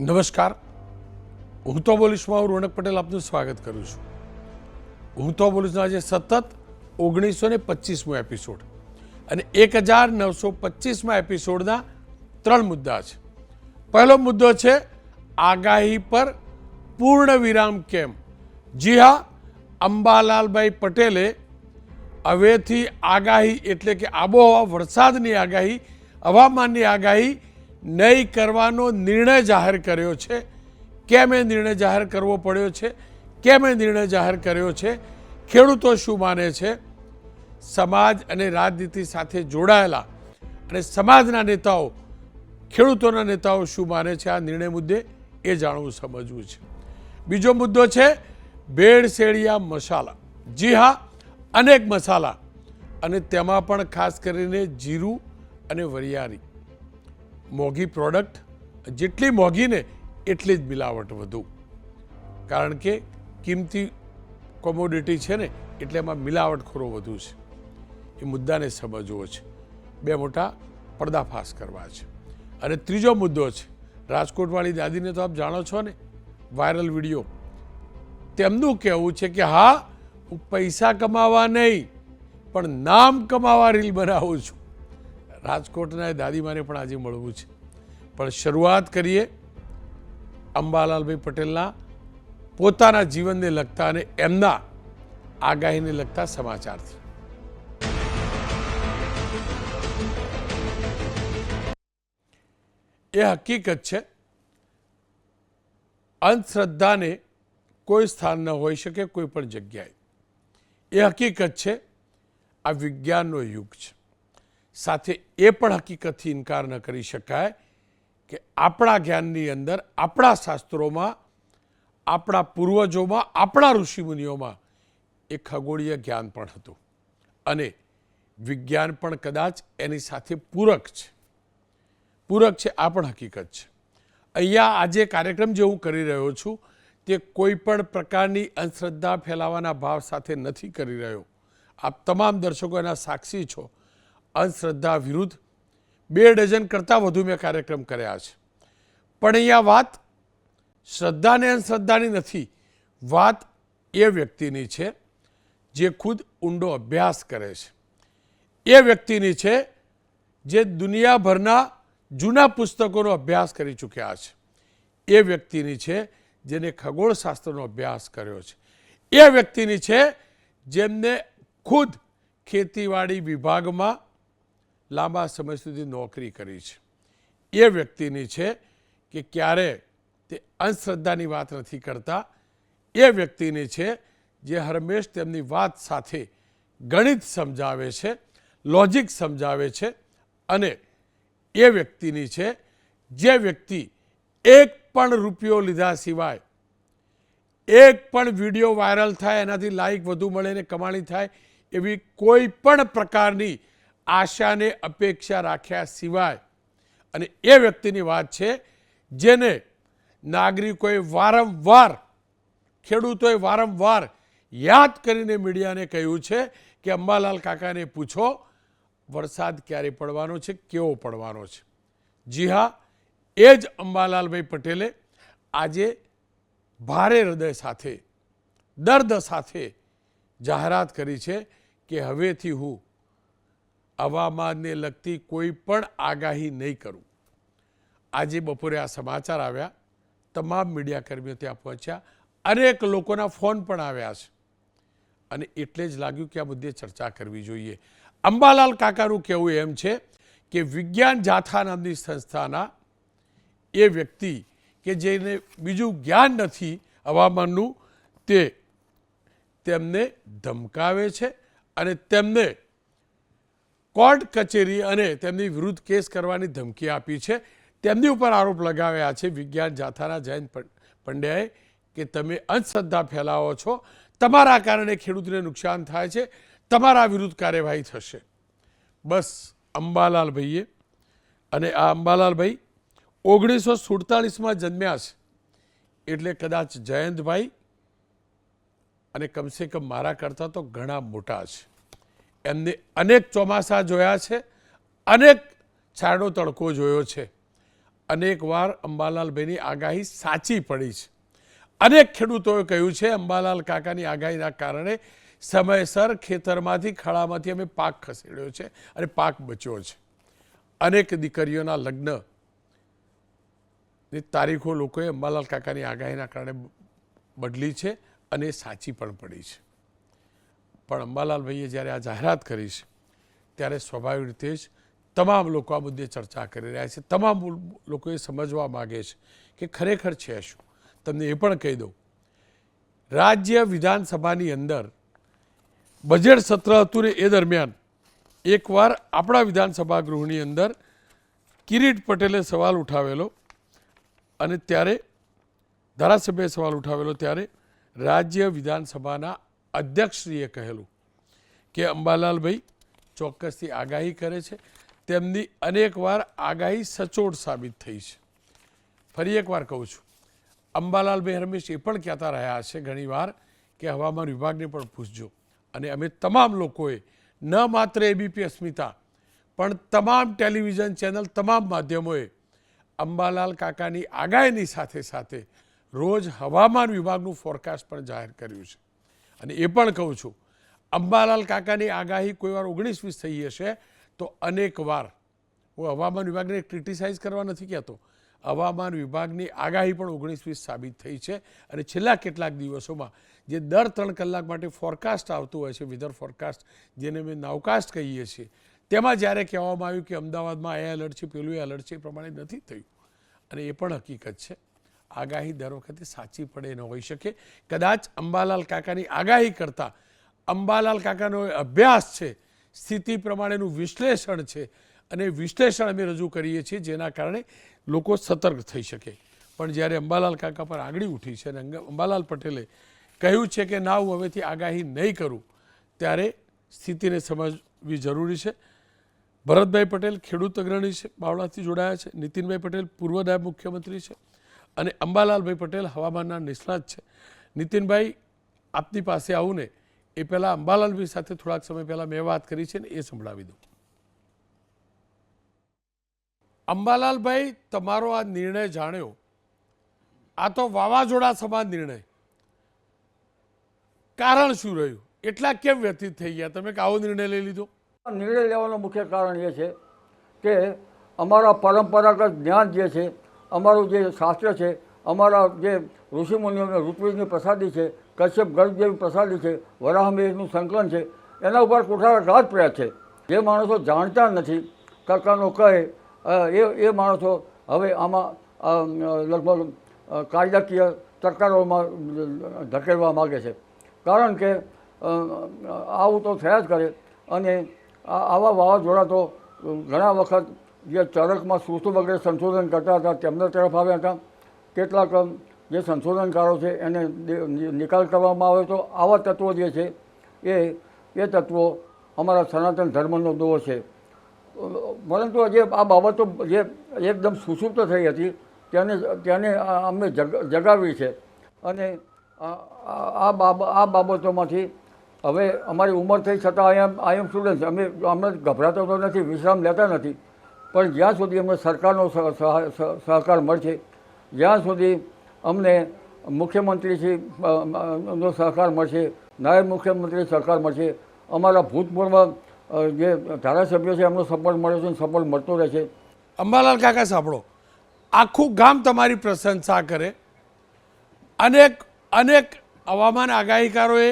નમસ્કાર, હું તો બોલીશમાં રોનક પટેલ આપનું સ્વાગત કરું છું. હું તો બોલીશનો આજે સતત 1925મો એપિસોડ અને 1925મા એપિસોડના 3 મુદ્દા છે. પહેલો મુદ્દો છે આગાહી પર પૂર્ણ વિરામ કેમ. જી હા, અંબાલાલભાઈ પટેલે હવેથી આગાહી એટલે કે આબોહવા વરસાદની આગાહી, હવામાનની આગાહી નહીં કરવાનો નિર્ણય જાહેર કર્યો છે. કેમ એ નિર્ણય જાહેર કરવો પડ્યો છે, કેમ એ નિર્ણય જાહેર કર્યો છે, ખેડૂતો શું માને છે, સમાજ અને રાજનીતિ સાથે જોડાયેલા અને સમાજના નેતાઓ, ખેડૂતોના નેતાઓ શું માને છે આ નિર્ણય મુદ્દે એ જાણવું સમજવું છે. બીજો મુદ્દો છે ભેળસેળિયા મસાલા. જી હા, અનેક મસાલા અને તેમાં પણ ખાસ કરીને જીરું અને વરિયાળી, મોંઘી પ્રોડક્ટ, જેટલી મોંઘી ને એટલી જ મિલાવટ વધુ, કારણ કે કિંમતી કોમોડિટી છે ને એટલે એમાં મિલાવટખોરો વધુ છે. એ મુદ્દાને સમજવો છે, બે મોટા પર્દાફાશ કરવા છે. અને ત્રીજો મુદ્દો છે રાજકોટવાળી દાદીને તો આપ જાણો છો ને, વાયરલ વિડીયો. તેમનું કહેવું છે કે હા, હું પૈસા કમાવા નહીં પણ નામ કમાવા રીલ બનાવું છું. રાજકોટના એ દાદીમાને પણ આજે મળવું છે. પણ શરૂઆત કરીએ અંબાલાલભાઈ પટેલના પોતાના જીવનને લગતા અને એમના આગાહીને લગતા સમાચારથી. એ હકીકત છે, અંધશ્રદ્ધાને કોઈ સ્થાન ન હોઈ શકે કોઈ પણ જગ્યાએ. એ હકીકત છે, આ વિજ્ઞાનનો યુગ છે. સાથે એ પણ હકીકતથી ઇનકાર ન કરી શકાય કે આપણા જ્ઞાનની અંદર, આપણા શાસ્ત્રોમાં, આપણા પૂર્વજોમાં, આપણા ઋષિમુનિઓમાં એ ખગોળીય જ્ઞાન પણ હતું અને વિજ્ઞાન પણ કદાચ એની સાથે પૂરક છે. પૂરક છે, આ પણ હકીકત છે. અહીંયા આજે કાર્યક્રમ જે હું કરી રહ્યો છું તે કોઈ પણ પ્રકારની અંધશ્રદ્ધા ફેલાવાના ભાવ સાથે નથી કરી રહ્યો. આપ તમામ દર્શકો એના સાક્ષી છો. અંધશ્રદ્ધા વિરુદ્ધ 2 ડઝન કરતાં વધુ મેં કાર્યક્રમ કર્યા છે. પણ અહીંયા વાત શ્રદ્ધા અને અંધશ્રદ્ધાની નથી. વાત એ વ્યક્તિની છે જે ખુદ ઊંડો અભ્યાસ કરે છે. એ વ્યક્તિની છે જે દુનિયાભરના જૂના પુસ્તકોનો અભ્યાસ કરી ચૂક્યા છે. એ વ્યક્તિની છે જેને ખગોળશાસ્ત્રનો અભ્યાસ કર્યો છે. એ વ્યક્તિની છે જેમને ખુદ ખેતીવાડી વિભાગમાં લાંબા સમય સુધી નોકરી કરી છે. એ વ્યક્તિની છે કે ક્યારે તે અંધશ્રદ્ધાની વાત નથી કરતા. એ વ્યક્તિની છે જે હરમેશ તેમની વાત સાથે ગણિત સમજાવે છે, લોજિક સમજાવે છે. અને એ વ્યક્તિની છે જે વ્યક્તિ એક પણ રૂપિયો લીધા સિવાય, એક પણ વિડીયો વાયરલ થાય, એનાથી લાઈક વધુ મળે ને કમાણી થાય એવી કોઈ પણ પ્રકારની આશાને અપેક્ષા રાખ્યા સિવાય, અને એ વ્યક્તિની વાત છે જેને નાગરિકોએ વારંવાર, ખેડૂતોએ વારંવાર યાદ કરીને મીડિયાને કહ્યું છે કે અંબાલાલ કાકાને પૂછો વરસાદ ક્યારે પડવાનો છે, કેવો પડવાનો છે. જી હા, એ જ અંબાલાલભાઈ પટેલે આજે ભારે હૃદય સાથે, દર્દ સાથે જાહેરાત કરી છે કે હવેથી હું હવામાનને લગતી કોઈ પણ આગાહી નહીં કરું. આજે બપોરે આ સમાચાર આવ્યા, તમામ મીડિયાકર્મીઓ ત્યાં પહોંચ્યા, અનેક લોકોના ફોન પણ આવ્યા છે અને એટલે જ લાગ્યું કે આ મુદ્દે ચર્ચા કરવી જોઈએ. અંબાલાલ કાકાનું કહેવું એમ છે કે વિજ્ઞાન જાથા નામની સંસ્થાના એ વ્યક્તિ કે જેને બીજું જ્ઞાન નથી હવામાનનું, તે તેમને ધમકાવે છે અને તેમને કોર્ટ કચેરી અને તેમની વિરુદ્ધ કેસ કરવાની ધમકી આપી છે. તેમની ઉપર આરોપ લગાવ્યા છે વિજ્ઞાન જાથાના જયંત પંડ્યાએ કે તમે અંધશ્રદ્ધા ફેલાવો છો, તમારા કારણે ખેડૂતને નુકસાન થાય છે, તમારા વિરુદ્ધ કાર્યવાહી થશે. બસ અંબાલાલભાઈએ, અને આ અંબાલાલભાઈ 1947માં જન્મ્યા છે એટલે કદાચ જયંતભાઈ અને કમસે કમ મારા કરતાં તો ઘણા મોટા છે. એમને અનેક ચોમાસા જોયા છે, અનેક છાંયડો તડકો જોયો છે અનેકવાર અંબાલાલભાઈની આગાહી સાચી પડી છે. અનેક ખેડૂતોએ કહ્યું છે અંબાલાલ કાકાની આગાહીના કારણે સમયસર ખેતરમાંથી ખાડામાંથી અમે પાક ખસેડ્યો છે અને પાક બચ્યો છે. અનેક દીકરીઓના લગ્નની તારીખો લોકોએ અંબાલાલ કાકાની આગાહીના કારણે બદલી છે અને સાચી પણ પડી છે. પણ અંબાલાલભાઈએ જ્યારે આ જાહેરાત કરી છે ત્યારે સ્વાભાવિક રીતે જ તમામ લોકો આ મુદ્દે ચર્ચા કરી રહ્યા છે. તમામ લોકોએ સમજવા માગે છે કે ખરેખર છે શું. તમને એ પણ કહી દઉં, રાજ્ય વિધાનસભાની અંદર બજેટ સત્ર હતું ને એ દરમિયાન એકવાર આપણા વિધાનસભા ગૃહની અંદર કિરીટ પટેલે સવાલ ઉઠાવેલો અને ત્યારે ધારાસભ્યએ સવાલ ઉઠાવેલો ત્યારે રાજ્ય વિધાનસભાના અધ્યક્ષશ્રીએ કહેલું કે અંબાલાલભાઈ ચોક્કસથી આગાહી કરે છે. તેમની અનેકવાર આગાહી સચોટ સાબિત થઈ છે. ફરી એકવાર કહું છું, અંબાલાલભાઈ હંમેશ એ પણ કહેતા રહ્યા છે ઘણીવાર કે હવામાન વિભાગને પણ પૂછજો. અને અમે તમામ લોકોએ ન માત્ર એબીપી અસ્મિતા પણ તમામ ટેલિવિઝન ચેનલ તમામ માધ્યમોએ અંબાલાલ કાકાની આગાહીની સાથે સાથે રોજ હવામાન વિભાગનું ફોરકાસ્ટ પણ જાહેર કર્યું છે. અને એ પણ કહું છું, અંબાલાલ કાકાની આગાહી કોઈ વાર 19-20 થઈ હશે તો અનેક વાર, હું હવામાન વિભાગને ક્રિટિસાઇઝ કરવા નથી કહેતો, હવામાન વિભાગની આગાહી પણ 19-20 સાબિત થઈ છે. અને છેલ્લા કેટલાક દિવસોમાં જે દર 3 કલાક માટે ફોરકાસ્ટ આવતું હોય છે, વેધર ફોરકાસ્ટ જેને અમે નાવકાસ્ટ કહીએ છીએ, તેમાં જ્યારે કહેવામાં આવ્યું કે અમદાવાદમાં એ એલર્ટ છે, પેલું એલર્ટ છે, એ પ્રમાણે નથી થયું. અને એ પણ હકીકત છે. આગાહી દર વખતે સાચી પડે ન હોઈ શકે. કદાચ અંબાલાલ કાકાની આગાહી કરતાં અંબાલાલ કાકાનો અભ્યાસ છે, સ્થિતિ પ્રમાણેનું વિશ્લેષણ છે અને વિશ્લેષણ અમે રજૂ કરીએ છીએ જેના કારણે લોકો સતર્ક થઈ શકે. પણ જ્યારે અંબાલાલ કાકા પર આંગળી ઉઠી છે અને અંબાલાલ પટેલે કહ્યું છે કે ના હું હવેથી આગાહી નહીં કરું, ત્યારે સ્થિતિને સમજવી જરૂરી છે. ભરતભાઈ પટેલ ખેડૂત અગ્રણી છે, બાવળાથી જોડાયા છે. નીતિનભાઈ પટેલ પૂર્વ નાયબ મુખ્યમંત્રી છે અને અંબાલાલભાઈ પટેલ હવામાનના નિષ્ણાત છે. નીતિનભાઈ, આપની પાસે આવું ને એ પહેલાં અંબાલાલભાઈ સાથે થોડાક સમય પહેલાં મેં વાત કરી છે ને એ સંભળાવી દઉં. અંબાલાલભાઈ, તમારો આ નિર્ણય જાણ્યો, આ તો વાવાઝોડા સમાન નિર્ણય, કારણ શું રહ્યું? એટલા કેમ વ્યતીત થઈ ગયા તમે કે આવો નિર્ણય લઈ લીધો? નિર્ણય લેવાનું મુખ્ય કારણ એ છે કે અમારા પરંપરાગત જ્ઞાન જે છે, અમારું જે શાસ્ત્ર છે, અમારા જે ઋષિમુનિઓને ઋત્વિજની પ્રસાદી છે, કશ્યપ ગર્ભ જેવી પ્રસાદી છે, વરાહમિહિરનું સંકલન છે, એના ઉપર કુઠારાઘાત પ્રયાસ છે. જે માણસો જાણતા નથી, કાકાનો કહે એ માણસો હવે આમાં લગભગ કાયદાકીય ચક્કરોમાં ધકેલવા માગે છે. કારણ કે આવું તો થયા જ કરે. અને આવા વાવાઝોડા તો ઘણા વખત જે ચરકમાં સૂસુ વગેરે સંશોધન કરતા હતા તેમના તરફ આવ્યા હતા. કેટલાક જે સંશોધનકારો છે એને નિકાલ કરવામાં આવે તો આવા તત્વો જે છે એ તત્વો અમારા સનાતન ધર્મનો દોષ છે. પરંતુ જે આ બાબતો જે એકદમ સુષુપ્ત થઈ હતી તેને અમે જગાવી છે. અને આ બાબતોમાંથી હવે અમારી ઉંમર થઈ છતાં આઈ એમ સ્ટુડન્ટ, અમે ગભરાતા તો નથી, વિશ્રામ લેતા નથી. પણ જ્યાં સુધી અમને સરકારનો સહકાર મળશે, જ્યાં સુધી અમને મુખ્યમંત્રીશ્રીનો સહકાર મળશે, નાયબ મુખ્યમંત્રી સહકાર મળશે, અમારા ભૂતપૂર્વ જે ધારાસભ્યો છે એમનો સપોર્ટ મળે છે, સપોર્ટ મળતો રહેશે. અંબાલાલ કાકા, સાંભળો, આખું ગામ તમારી પ્રશંસા કરે. અનેક હવામાન આગાહીકારોએ,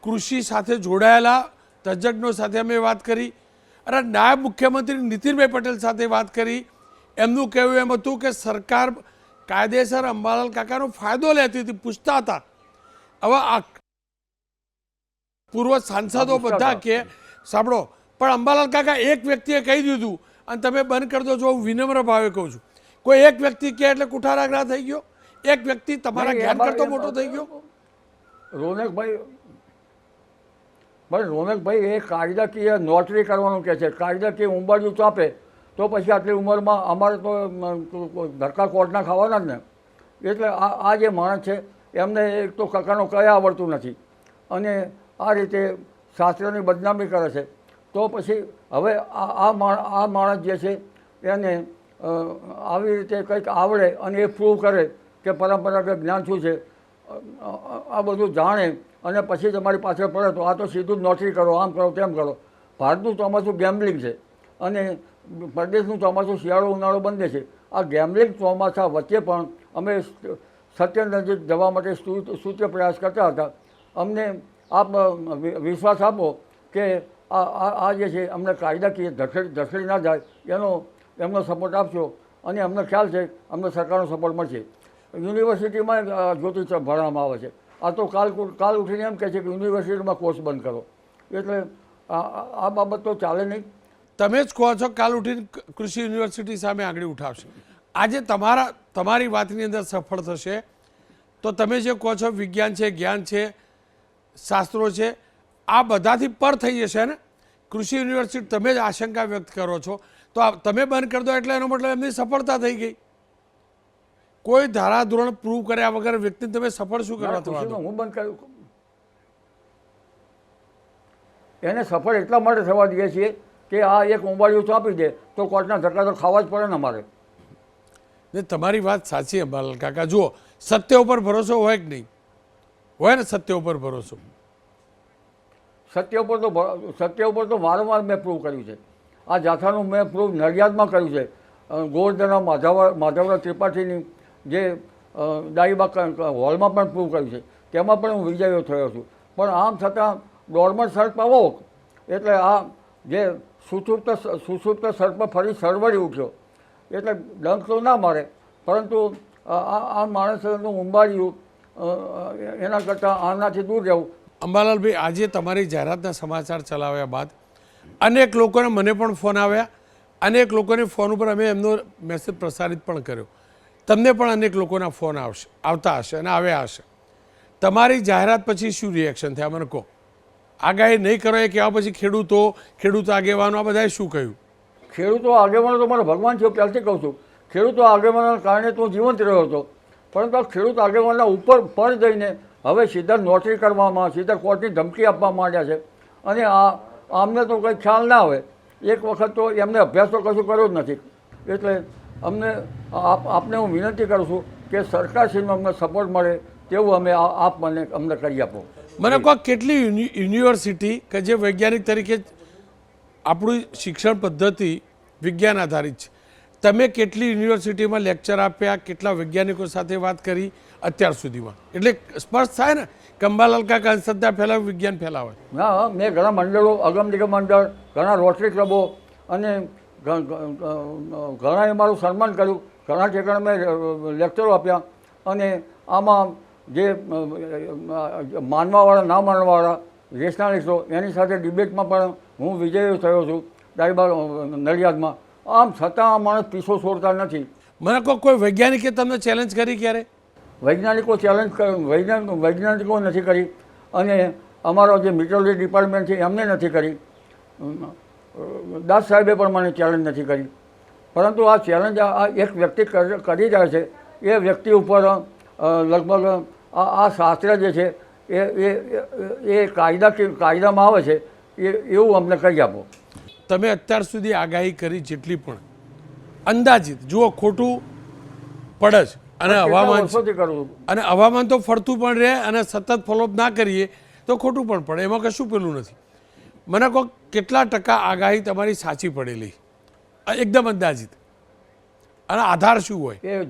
કૃષિ સાથે જોડાયેલા તજજ્ઞો સાથે અમે વાત કરી અને નાયબ મુખ્યમંત્રી નીતિનભાઈ પટેલ સાથે વાત કરી. એમનું કહેવું એમ હતું કે સરકાર કાયદેસર અંબાલાલ કાકાનો ફાયદો લેતી હતી, પૂછતા હતા. હવે આ પૂર્વ સાંસદો બધા કે સાંભળો, પણ અંબાલાલ કાકા એક વ્યક્તિએ કહી દીધું અને તમે બંધ કરી દો છો. હું વિનમ્ર ભાવે કહું છું, કોઈ એક વ્યક્તિ કહે એટલે કુઠારાગ્રહ થઈ ગયો? એક વ્યક્તિ તમારા જ્ઞાન કરતો મોટો થઈ ગયો? રોનકભાઈ એ કાયદાકીય નોટરી કરવાનું કહે છે. કાયદાકીય ઉંબાડિયું ચાપે તો પછી આટલી ઉંમરમાં અમારે તો ધક્કા કોર્ટના ખાવાના જ ને. એટલે આ જે માણસ છે એમને એક તો કાકાનો કયા આવડતું નથી અને આ રીતે શાસ્ત્રની બદનામી કરે છે. તો પછી હવે આ માણસ જે છે એને આવી રીતે કંઈક આવડે અને એ પ્રૂવ કરે કે પરંપરાગત જ્ઞાન શું છે, આ બધું જાણે અને પછી તમારી પાછળ પડે તો આ તો સીધું જ નોટરી કરો, આમ કરો, તેમ કરો. ભારતનું ચોમાસું ગેમ્બલિંગ છે અને પ્રદેશનું ચોમાસું શિયાળો ઉનાળો બંને છે. આ ગેમ્બલિંગ ચોમાસા વચ્ચે પણ અમે સત્ય નજીક જવા માટે સૂચ્ય પ્રયાસ કરતા હતા. અમને આપ વિશ્વાસ આપો કે આ જે છે અમને કાયદાકીય ધસડી ના જાય એમનો સપોર્ટ આપશો અને અમને ખ્યાલ છે અમને સરકારનો સપોર્ટ મળશે. યુનિવર્સિટીમાં જ્યોતિષ ભણવામાં આવે છે. આ તો કાલ ઉઠીને એમ કહે છે કે યુનિવર્સિટીમાં કોર્સ બંધ કરો, એટલે આ બાબત તો ચાલે નહીં. તમે જ કહો છો કાલ ઉઠીને કૃષિ યુનિવર્સિટી સામે આંગળી ઉઠાવશે. આજે તમારી વાતની અંદર સફળ થશે તો તમે જે કહો છો વિજ્ઞાન છે, જ્ઞાન છે, શાસ્ત્રો છે, આ બધાથી પર થઈ જશે ને. કૃષિ યુનિવર્સિટી તમે જ આશંકા વ્યક્ત કરો છો તો તમે બંધ કરી દો એટલે એનો મતલબ એમની સફળતા થઈ ગઈ. કોઈ ધારાધોરણ પ્રૂવ કર્યા વગર વ્યક્તિને તમે સફળ શું કરવા થવા દો? હું બંધ કર્યું, એને સફળ એટલા માટે થવા દઈએ છીએ કે આ એક ઉંબાડિયું ચાપી દે તો કોર્ટના ધક્કા તો ખાવા જ પડે ને અમારે. ને તમારી વાત સાચી અંબાલાલ કાકા. જુઓ, સત્ય ઉપર ભરોસો હોય કે નહીં હોય ને? સત્ય ઉપર ભરોસો, સત્ય ઉપર તો વારંવાર મેં પ્રૂવ કર્યું છે. આ જાથાનું મેં પ્રૂવ નડિયાદમાં કર્યું છે. ગોવર્ધના માધવરાવ ત્રિપાઠીની જે ડાઈબાગ હોલમાં પણ પ્રૂવ કર્યું છે, તેમાં પણ હું વિજયો થયો છું. પણ આમ છતાં ડોર્મન્ટ સર્પ આવો એટલે આ જે સુષુપ્ત સર્પ ફરી સરવડી ઉઠ્યો એટલે ડંખ તો ના મારે, પરંતુ આ માણસનું ઉંબાડિયું એના કરતાં આનાથી દૂર રહેવું. અંબાલાલભાઈ, આજે તમારી જાહેરાતના સમાચાર ચલાવ્યા બાદ અનેક લોકોને મને પણ ફોન આવ્યા, અનેક લોકોને ફોન ઉપર અમે એમનો મેસેજ પ્રસારિત પણ કર્યો. તમને પણ અનેક લોકોના ફોન આવતા હશે અને આવ્યા હશે. તમારી જાહેરાત પછી શું રિએક્શન થયા મને કહો? આગાહી નહીં કરો એ કહેવા પછી ખેડૂત આગેવાનો આ બધાએ શું કહ્યું? ખેડૂતો આગેવાનો તો મારો ભગવાન છે, પહેલથી કહું છું. ખેડૂતો આગેવાનોના કારણે તો જીવંત રહ્યો હતો, પરંતુ આ ખેડૂત આગેવાનના ઉપર પર જઈને હવે સીધા નોટરી કરવામાં, સીધા કોર્ટની ધમકી આપવા માંડ્યા છે. અને આમને તો કંઈ ખ્યાલ ના આવે. એક વખત તો એમને અભ્યાસ તો કશું કર્યો જ નથી. એટલે આપને હું વિનંતી કરું છું કે સરકારશ્રીનો અમને સપોર્ટ મળે તેવું અમને કરી આપો. મને કહો, કેટલી યુનિવર્સિટી કે જે વૈજ્ઞાનિક તરીકે આપણી શિક્ષણ પદ્ધતિ વિજ્ઞાન આધારિત છે, તમે કેટલી યુનિવર્સિટીમાં લેક્ચર આપ્યા, કેટલા વૈજ્ઞાનિકો સાથે વાત કરી અત્યાર સુધીમાં? એટલે સ્પષ્ટ થાય ને કે અંબાલાલ કાકા અંધશ્રદ્ધા ફેલાવે, વિજ્ઞાન ફેલાવે. ના, મેં ઘણા મંડળો, અગમ નિગમ મંડળ, ઘણા રોટરી ક્લબો અને ઘણાએ મારું સન્માન કર્યું. ઘણા ઠેકાણે મેં લેક્ચરો આપ્યા અને આમાં જે માનવાવાળા ના માનવાવાળા રેશનાલિસ્ટો એની સાથે ડિબેટમાં પણ હું વિજયી થયો છું ડાઈબાગ નડિયાદમાં. આમ છતાં આ માણસ પીછો છોડતા નથી. મને કહો, કોઈ વૈજ્ઞાનિકે તમને ચેલેન્જ કરી ક્યારે? વૈજ્ઞાનિકો નથી કરી અને અમારો જે મીટરોલોજી ડિપાર્ટમેન્ટ છે એમને નથી કરી. દાસ સાહેબે પણ મને ચેલેન્જ નથી કરી. પરંતુ આ ચેલેન્જ આ એક વ્યક્તિ કરી રહ્યા છે. એ વ્યક્તિ ઉપર લગભગ આ શાસ્ત્ર જે છે એ કાયદામાં આવે છે એવું અમને કરી આપો. તમે અત્યાર સુધી આગાહી કરી જેટલી પણ અંદાજિત, જુઓ ખોટું પડે છે અને હવામાન તો ફરતું પણ રહે અને સતત ફોલોઅપ ના કરીએ તો ખોટું પણ પડે, એમાં કશું પેલું નથી. મને કહો, કેટલા ટકા આગાહી તમારી સાચી પડેલી એકદમ અંદાજિત, અને આધાર શું હોય? એ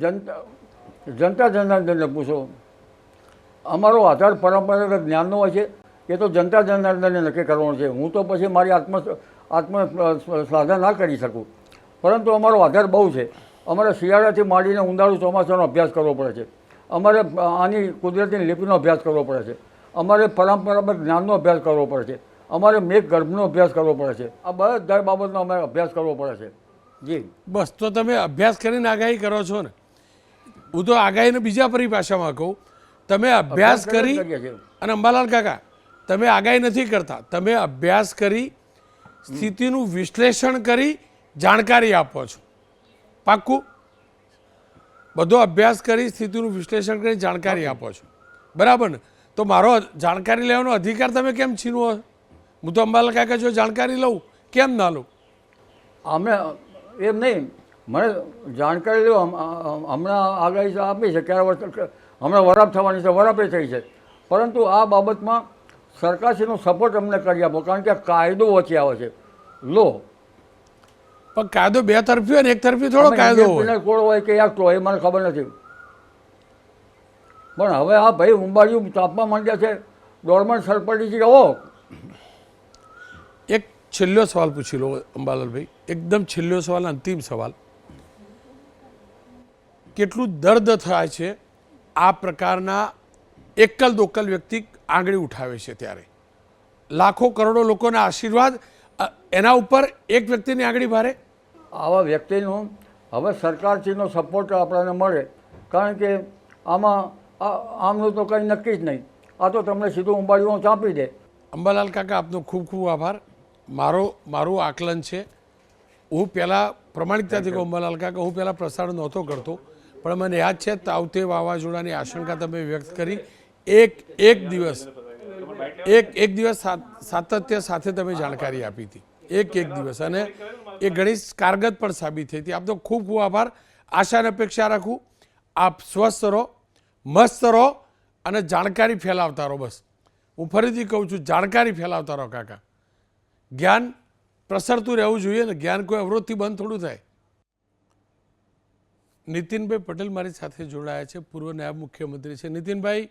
જનતા જનાર્દનને પૂછો. અમારો આધાર પરંપરાગત જ્ઞાનનો હોય છે, એ તો જનતા જનાર્દનને નક્કી કરવાનો છે. હું તો પછી મારી આત્મ સાધન ના કરી શકું. પરંતુ અમારો આધાર બહુ છે. અમારે શિયાળાથી માંડીને ઉનાળુ ચોમાસાનો અભ્યાસ કરવો પડે છે. અમારે આની કુદરતી લિપિનો અભ્યાસ કરવો પડે છે. અમારે પરંપરાગત જ્ઞાનનો અભ્યાસ કરવો પડે છે. અમારે મેઘ ગર્ભનો અભ્યાસ કરવો પડે છે. આ બધા બાબતનો અમારે અભ્યાસ કરવો પડે છે. જી બસ, તો તમે અભ્યાસ કરીને આગાહી કરો છો ને? હું તો આગાહીને બીજા પરિભાષામાં કહું, તમે અભ્યાસ કરી અને અંબાલાલ કાકા તમે આગાહી નથી કરતા, તમે અભ્યાસ કરી સ્થિતિનું વિશ્લેષણ કરી જાણકારી આપો છો. પાક્કું? બધો અભ્યાસ કરી સ્થિતિનું વિશ્લેષણ કરી જાણકારી આપો છો, બરાબર ને? તો મારો જાણકારી લેવાનો અધિકાર તમે કેમ છીનવો? હું તો અંબાલાલ કાકા જો જાણકારી લઉં, કેમ ના લઉં? અમે એમ નહીં, મને જાણકારી લો હમણાં આગાહી આપી છે ક્યારે વર્ષ હમણાં વરાપ થવાની છે, વરાપે થઈ છે, પરંતુ આ બાબતમાં સરકારશ્રીનો સપોર્ટ અમને કરી આપો, કારણ કે કાયદો વચ્ચે આવે છે લો. પણ કાયદો બે તરફી હોય ને એક તરફી થોડો કાયદો હોય. કોડ હોય કે એક્ટ હોય એ મને ખબર નથી, પણ હવે આ ભાઈ ઉંબાડિયું તાપમાં માંડ્યા છે, ગવર્મેન્ટ સરપંચજી રહો. એક છેલ્લો સવાલ પૂછી લો અંબાલાલભાઈ, એકદમ છેલ્લો સવાલ, અંતિમ સવાલ. કેટલું દર્દ થાય છે આ પ્રકારના એકલ દોકલ વ્યક્તિ આંગળી ઉઠાવે છે ત્યારે? લાખો કરોડો લોકોના આશીર્વાદ એના ઉપર એક વ્યક્તિની આંગળી ભારે. આવા વ્યક્તિનો હવે સરકારશ્રીનો સપોર્ટ આપણને મળે, કારણ કે આમાં આમનું તો કંઈ નક્કી જ નહીં, આ તો તમને સીધું ઉંબાડિયું ચાંપી દે. અંબાલાલ કાકા, આપનો ખૂબ ખૂબ આભાર. મારું આકલન છે, હું પહેલાં પ્રમાણિકતાથી કહું અંબાલાલ કાકા, હું પહેલાં પ્રસારણ નહોતો કરતો, પણ મને યાદ છે તાવતે વાવાઝોડાની આશંકા તમે વ્યક્ત કરી. એક દિવસ સાતત્ય સાથે તમે જાણકારી આપી હતી, એક દિવસ, અને એ ઘણી કારગત પણ સાબિત થઈ હતી. આપનો ખૂબ ખૂબ આભાર. આશા અને અપેક્ષા રાખું આપ સ્વસ્થ રહો, મસ્ત રહો અને જાણકારી ફેલાવતા રહો. બસ હું ફરીથી કહું છું, જાણકારી ફેલાવતા રહો કાકા. જ્ઞાન પ્રસરતું રહેવું જોઈએ ને, જ્ઞાન કોઈ અવરોધથી બંધ થોડું થાય. નીતિનભાઈ પટેલ મારી સાથે જોડાયા છે, પૂર્વ નાયબ મુખ્યમંત્રી છે. નીતિનભાઈ,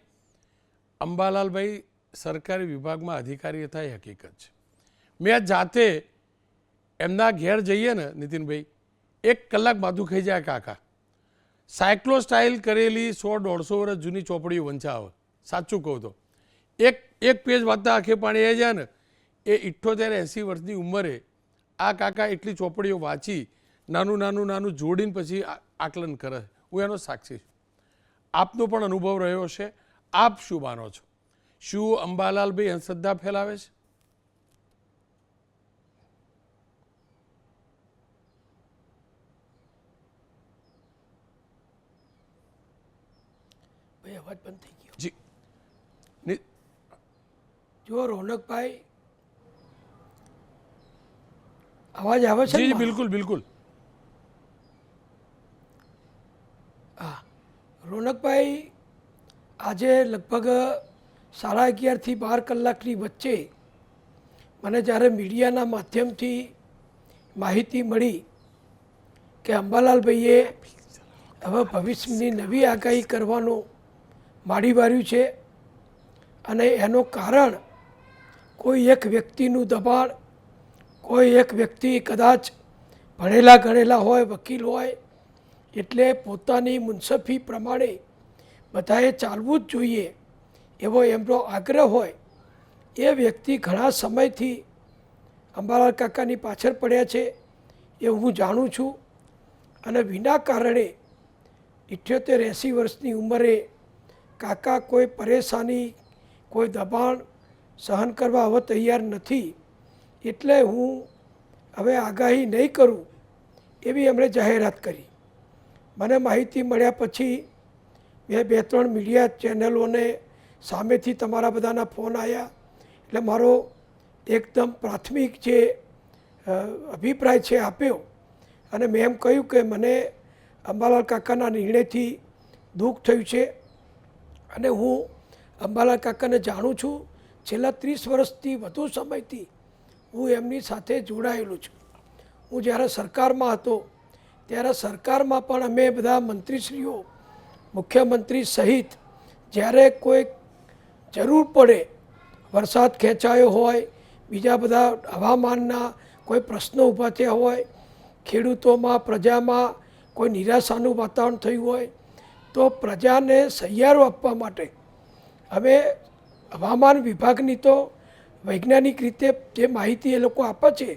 અંબાલાલભાઈ સરકારી વિભાગમાં અધિકારી હતા એ હકીકત છે. મેં આ જાતે એમના ઘેર જઈએ ને નીતિનભાઈ, 1 કલાક માથું ખાઈ જાય કાકા. સાયક્લો સ્ટાઇલ કરેલી 100-150 વર્ષ જૂની ચોપડીઓ વંચાવે, સાચું કહું તો. એક પેજ વાંચતા આંખે પાણી આવી જાય ને, એ 78-80 વર્ષની ઉંમરે આ કાકા એટલી ચોપડીઓ વાંચી નાનું જોડીને પછી આકલન કરે. હું એનો સાક્ષી છું. આપનો પણ અનુભવ રહ્યો છે. આપ શું માનો છો? શું અંબાલાલભાઈ અંધશ્રદ્ધા ફેલાવે છે? ભાઈ અવાજ બંધ થઈ ગયો. જી જો રોનકભાઈ, અવાજ આવે છે? જી બિલકુલ બિલકુલ. હા રોનકભાઈ, આજે લગભગ 11:30 થી 12 કલાકની વચ્ચે મને જ્યારે મીડિયાના માધ્યમથી માહિતી મળી કે અંબાલાલભાઈએ હવે ભવિષ્યની નવી આગાહી કરવાનું માંડી વાળ્યું છે, અને એનું કારણ કોઈ એક વ્યક્તિનું દબાણ, કોઈ એક વ્યક્તિ કદાચ ભણેલા ગણેલા હોય, વકીલ હોય, એટલે પોતાની મુનસફી પ્રમાણે બધાએ ચાલવું જ જોઈએ એવો એમનો આગ્રહ હોય, એ વ્યક્તિ ઘણા સમયથી અંબાલાલ કાકાની પાછળ પડ્યા છે એ હું જાણું છું. અને વિના કારણે 78-80 વર્ષની ઉંમરે કાકા કોઈ પરેશાની, કોઈ દબાણ સહન કરવા હવે તૈયાર નથી, એટલે હું હવે આગાહી નહીં કરું એવી એમણે જાહેરાત કરી. મને માહિતી મળ્યા પછી મેં 2-3 મીડિયા ચેનલોને સામેથી તમારા બધાના ફોન આવ્યા, એટલે મારો એકદમ પ્રાથમિક જે અભિપ્રાય છે આપ્યો, અને મેં એમ કહ્યું કે મને અંબાલાલ કાકાના નિર્ણયથી દુઃખ થયું છે, અને હું અંબાલાલ કાકાને જાણું છું. છેલ્લા 30 વર્ષથી વધુ સમયથી હું એમની સાથે જોડાયેલું છું. હું જ્યારે સરકારમાં હતો ત્યારે સરકારમાં પણ અમે બધા મંત્રીશ્રીઓ, મુખ્યમંત્રી સહિત જ્યારે કોઈ જરૂર પડે, વરસાદ ખેંચાયો હોય, બીજા બધા હવામાનના કોઈ પ્રશ્નો ઊભા થયા હોય, ખેડૂતોમાં, પ્રજામાં કોઈ નિરાશાનું વાતાવરણ થયું હોય, તો પ્રજાને સહિયારો આપવા માટે અમે હવામાન વિભાગની તો વૈજ્ઞાનિક રીતે જે માહિતી એ લોકો આપે છે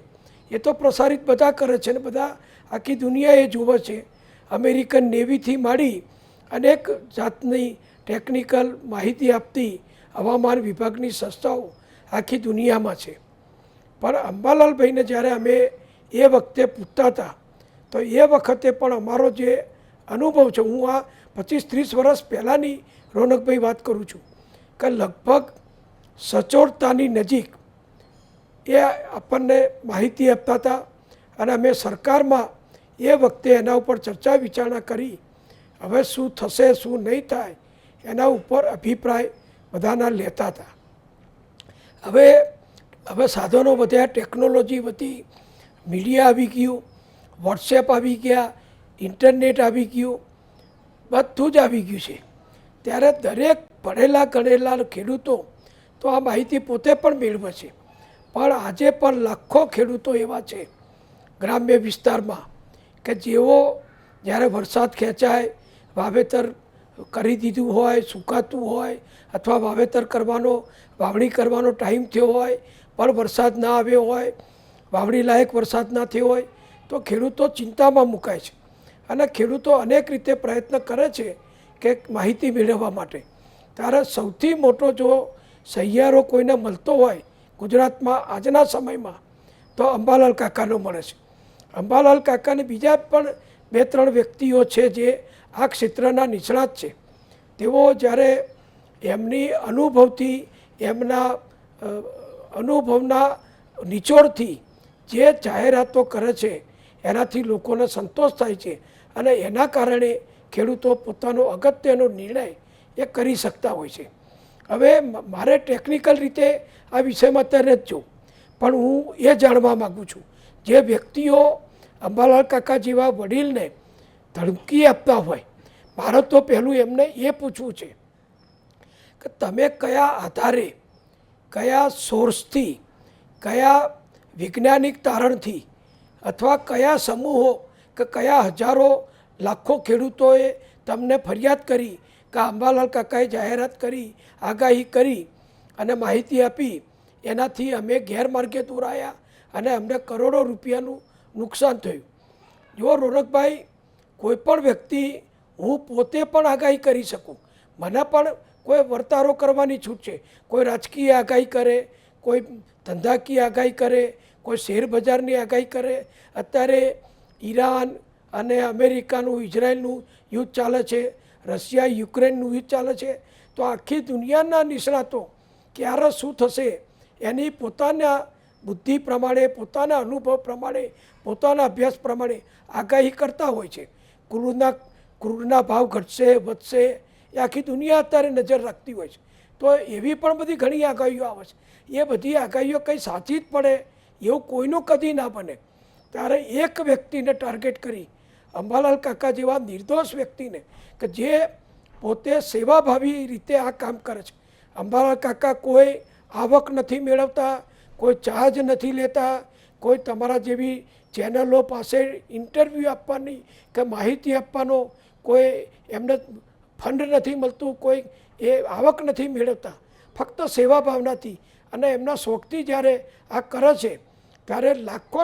એ તો પ્રસારિત બધા કરે છે, ને બધા આખી દુનિયા એ જુએ છે. અમેરિકન નેવીથી માંડી અનેક જાતની ટેકનિકલ માહિતી આપતી હવામાન વિભાગની સંસ્થાઓ આખી દુનિયામાં છે. પણ અંબાલાલભાઈને જ્યારે અમે એ વખતે પૂછતા હતા તો એ વખતે પણ અમારો જે અનુભવ છે, હું આ 25-30 વર્ષ પહેલાંની રોનકભાઈ વાત કરું છું, કે લગભગ સચોટતાની નજીક એ આપણને માહિતી આપતા હતા. અને અમે સરકારમાં એ વખતે એના ઉપર ચર્ચા વિચારણા કરી હવે શું થશે શું નહીં થાય એના ઉપર અભિપ્રાય બધાના લેતા હતા. હવે સાધનો વધ્યા, ટેકનોલોજી વધી, મીડિયા આવી ગયું, વોટ્સએપ આવી ગયા, ઇન્ટરનેટ આવી ગયું, બધું જ આવી ગયું છે. ત્યારે દરેક ભણેલા ગણેલા ખેડૂતો તો આ માહિતી પોતે પણ મેળવે છે, પણ આજે પણ લાખો ખેડૂતો એવા છે ગ્રામ્ય વિસ્તારમાં કે જેઓ જ્યારે વરસાદ ખેંચાય, વાવેતર કરી દીધું હોય, સુકાતું હોય અથવા વાવેતર કરવાનો, વાવણી કરવાનો ટાઈમ થયો હોય પણ વરસાદ ના આવ્યો હોય, વાવણી લાયક વરસાદ ના થયો હોય તો ખેડૂતો ચિંતામાં મુકાય છે. અને ખેડૂતો અનેક રીતે પ્રયત્ન કરે છે કે માહિતી મેળવવા માટે. ત્યારે સૌથી મોટો જો સહિયારો કોઈને મળતો હોય ગુજરાતમાં આજના સમયમાં તો અંબાલાલ કાકાનો મળે છે. અંબાલાલ કાકાને બીજા પણ 2-3 વ્યક્તિઓ છે જે આ ક્ષેત્રના નિષ્ણાત છે. તેઓ જ્યારે એમની અનુભવથી, એમના અનુભવના નિચોડથી જે જાહેરાતો કરે છે એનાથી લોકોને સંતોષ થાય છે અને એના કારણે ખેડૂતો પોતાનો અગત્યનો નિર્ણય એ કરી શકતા હોય છે. હવે મારે ટેકનિકલ રીતે આ વિષયમાં અત્યારે જ જોઉં, પણ હું એ જાણવા માગું છું જે વ્યક્તિઓ અંબાલાલ કાકા જેવા વડીલને ધમકી આપતા હોય, મારે તો પહેલું એમને એ પૂછવું છે કે તમે કયા આધારે, કયા સોર્સથી, કયા વૈજ્ઞાનિક તારણથી અથવા કયા સમૂહો કે કયા હજારો લાખો ખેડૂતોએ તમને ફરિયાદ કરી કે અંબાલાલ કાકાએ જાહેરાત કરી, આગાહી કરી અને માહિતી આપી, એનાથી અમે ગેરમાર્ગે દોરાયા અને અમને કરોડો રૂપિયાનું નુકસાન થયું. જો રોનકભાઈ, કોઈ પણ વ્યક્તિ, હું પોતે પણ આગાહી કરી શકું, મને પણ કોઈ વર્તારો કરવાની છૂટ છે. કોઈ રાજકીય આગાહી કરે, કોઈ ધંધાકીય આગાહી કરે, કોઈ શેર બજારની આગાહી કરે. અત્યારે ઈરાન અને અમેરિકાનું, ઇઝરાયલનું યુદ્ધ ચાલે છે, રશિયા યુક્રેનનું યુદ્ધ ચાલે છે. તો આખી દુનિયાના નિષ્ણાતો ક્યારે શું થશે એની પોતાના બુદ્ધિ પ્રમાણે, પોતાના અનુભવ પ્રમાણે, પોતાના અભ્યાસ પ્રમાણે આગાહી કરતા હોય છે. ક્રૂડના ભાવ ઘટશે, વધશે, એ આખી દુનિયા અત્યારે નજર રાખતી હોય છે. તો એવી પણ બધી ઘણી આગાહીઓ આવે છે. એ બધી આગાહીઓ કંઈ સાચી જ પડે એવું કોઈનું કદી ના બને. ત્યારે એક વ્યક્તિને ટાર્ગેટ કરી, અંબાલાલ કાકા જેવા નિર્દોષ વ્યક્તિને કે જે પોતે સેવાભાવી રીતે આ કામ કરે છે. અંબાલાલ કાકા કોઈ આવક નથી મેળવતા, કોઈ ચાર્જ નથી લેતા, કોઈ તમારા જેવી ચેનલો પાસે ઇન્ટરવ્યૂ આપવાની કે માહિતી આપવાનો કોઈ એમને ફંડ નથી મળતું, કોઈ એ આવક નથી મેળવતા. ફક્ત સેવા ભાવનાથી અને એમના શોખથી જ્યારે આ કરે છે ત્યારે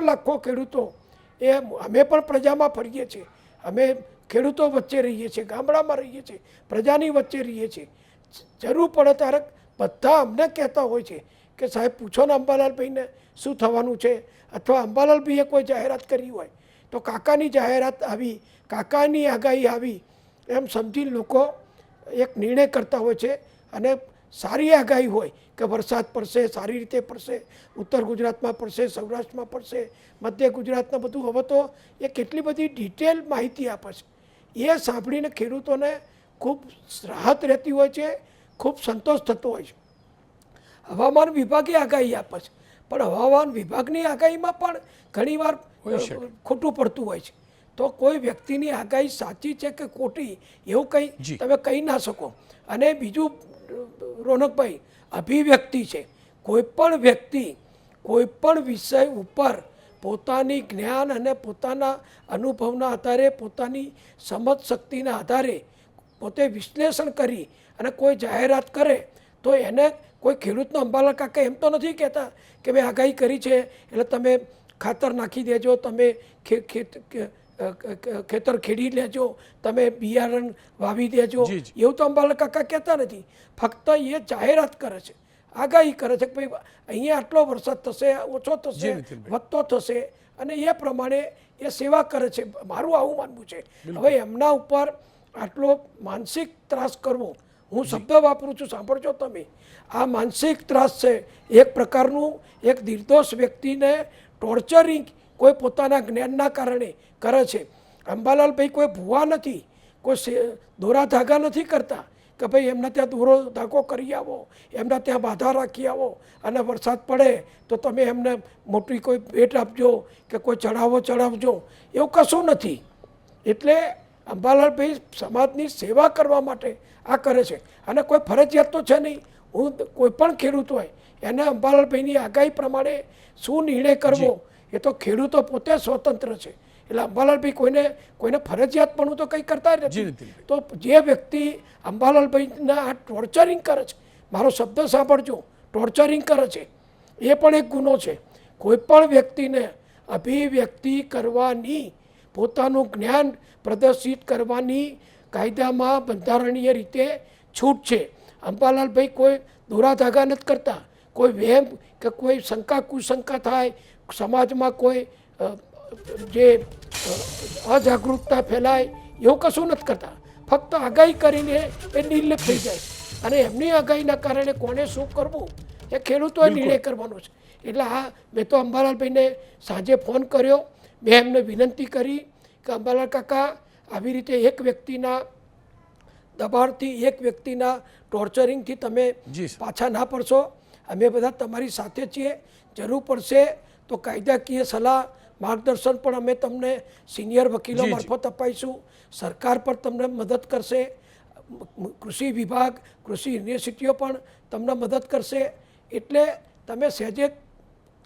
લાખો ખેડૂતો, એ અમે પણ પ્રજામાં ફરીએ છીએ, અમે ખેડૂતો વચ્ચે રહીએ છીએ, ગામડામાં રહીએ છીએ, પ્રજાની વચ્ચે રહીએ છીએ. જરૂર પડે ત્યારે બધા અમને કહેતા હોય છે કે સાહેબ પૂછો ને અંબાલાલભાઈને શું થવાનું છે, અથવા અંબાલાલભાઈએ કોઈ જાહેરાત કરી હોય તો કાકાની જાહેરાત આવી, કાકાની આગાહી આવી, એમ સમજી લોકો એક નિર્ણય કરતા હોય છે. અને સારી આગાહી હોય કે વરસાદ પડશે, સારી રીતે પડશે, ઉત્તર ગુજરાતમાં પડશે, સૌરાષ્ટ્રમાં પડશે, મધ્ય ગુજરાતમાં, બધું હવે તો એ કેટલી બધી ડિટેલ માહિતી આપે છે. એ સાંભળીને ખેડૂતોને ખૂબ રાહત રહેતી હોય છે, ખૂબ સંતોષ થતો હોય છે. હવામાન વિભાગે આગાહી આપે છે, પણ હવામાન વિભાગની આગાહીમાં પણ ઘણીવાર ખોટું પડતું હોય છે. તો કોઈ વ્યક્તિની આગાહી સાચી છે કે ખોટી એવું કંઈ તમે કહી ના શકો. અને બીજું રોનકભાઈ, અભિવ્યક્તિ છે. કોઈ પણ વ્યક્તિ કોઈ પણ વિષય ઉપર પોતાની જ્ઞાન અને પોતાના અનુભવના આધારે, પોતાની સમજ શક્તિના આધારે પોતે વિશ્લેષણ કરી અને કોઈ જાહેરાત કરે તો એને કોઈ ખેડૂતનો અંબાલાલ કાકા એમ તો નથી કહેતા કે ભાઈ આગાહી કરી છે એટલે તમે ખાતર નાખી દેજો, તમે ખેતર ખેડી લેજો, તમે બિયારણ વાવી દેજો, એવું તો અંબાલાલ કાકા કહેતા નથી. ફક્ત એ જાહેરાત કરે છે, આગાહી કરે છે કે ભાઈ અહીંયા આટલો વરસાદ થશે, ઓછો થશે, વધતો થશે, અને એ પ્રમાણે એ સેવા કરે છે. મારું આવું માનવું છે. હવે એમના ઉપર આટલો માનસિક ત્રાસ કરવો, હું શબ્દ વાપરું છું, સાંભળજો તમે, આ માનસિક ત્રાસ છે. એક પ્રકારનું એક નિર્દોષ વ્યક્તિને ટોર્ચરિંગ કોઈ પોતાના જ્ઞાનના કારણે કરે છે. અંબાલાલભાઈ કોઈ ભૂવા નથી, કોઈ દોરા ધાગા નથી કરતા કે ભાઈ એમના ત્યાં દોરો ધાગો કરી આવો, એમના ત્યાં બાધા રાખી આવો, અને વરસાદ પડે તો તમે એમને મોટી કોઈ ભેટ આપજો કે કોઈ ચડાવજો, એવું કશું નથી. એટલે અંબાલાલભાઈ સમાજની સેવા કરવા માટે આ કરે છે, અને કોઈ ફરજિયાત તો છે નહીં. હું કોઈ પણ ખેડૂત હોય એને અંબાલાલભાઈની આગાહી પ્રમાણે શું નિર્ણય કરવો એ તો ખેડૂતો પોતે સ્વતંત્ર છે. એટલે અંબાલાલભાઈ કોઈને ફરજિયાતપણું તો કંઈ કરતા નથી. તો જે વ્યક્તિ અંબાલાલભાઈના આ ટોર્ચરિંગ કરે છે, મારો શબ્દ સાંભળજો, ટોર્ચરિંગ કરે છે, એ પણ એક ગુનો છે. કોઈ પણ વ્યક્તિને અભિવ્યક્તિ કરવાની, પોતાનું જ્ઞાન પ્રદર્શિત કરવાની કાયદામાં બંધારણીય રીતે છૂટ છે. અંબાલાલભાઈ કોઈ દોરા ધાગા નથી કરતા, કોઈ વહેમ કે કોઈ શંકા કુશંકા થાય, સમાજમાં કોઈ જે અજાગૃતતા ફેલાય એવું કશું નથી કરતા. ફક્ત આગાહી કરીને એ નિર્લેપ થઈ જાય, અને એમની આગાહીના કારણે કોને શું કરવું એ ખેડૂતોએ નિર્ણય કરવાનો છે. એટલે મેં તો અંબાલાલભાઈને સાંજે ફોન કર્યો, મેં એમને વિનંતી કરી કે અંબાલાલ કાકા આવી રીતે એક વ્યક્તિના દબાણથી, એક વ્યક્તિના ટોર્ચરિંગથી તમે પાછા ના પડશો. અમે બધા તમારી સાથે છીએ. જરૂર પડશે તો કાયદાકીય સલાહ માર્ગદર્શન પણ અમે તમને સિનિયર વકીલો મારફત અપાઈશું. સરકાર પણ તમને મદદ કરશે, કૃષિ વિભાગ, કૃષિ યુનિવર્સિટીઓ પણ તમને મદદ કરશે. એટલે તમે સહેજે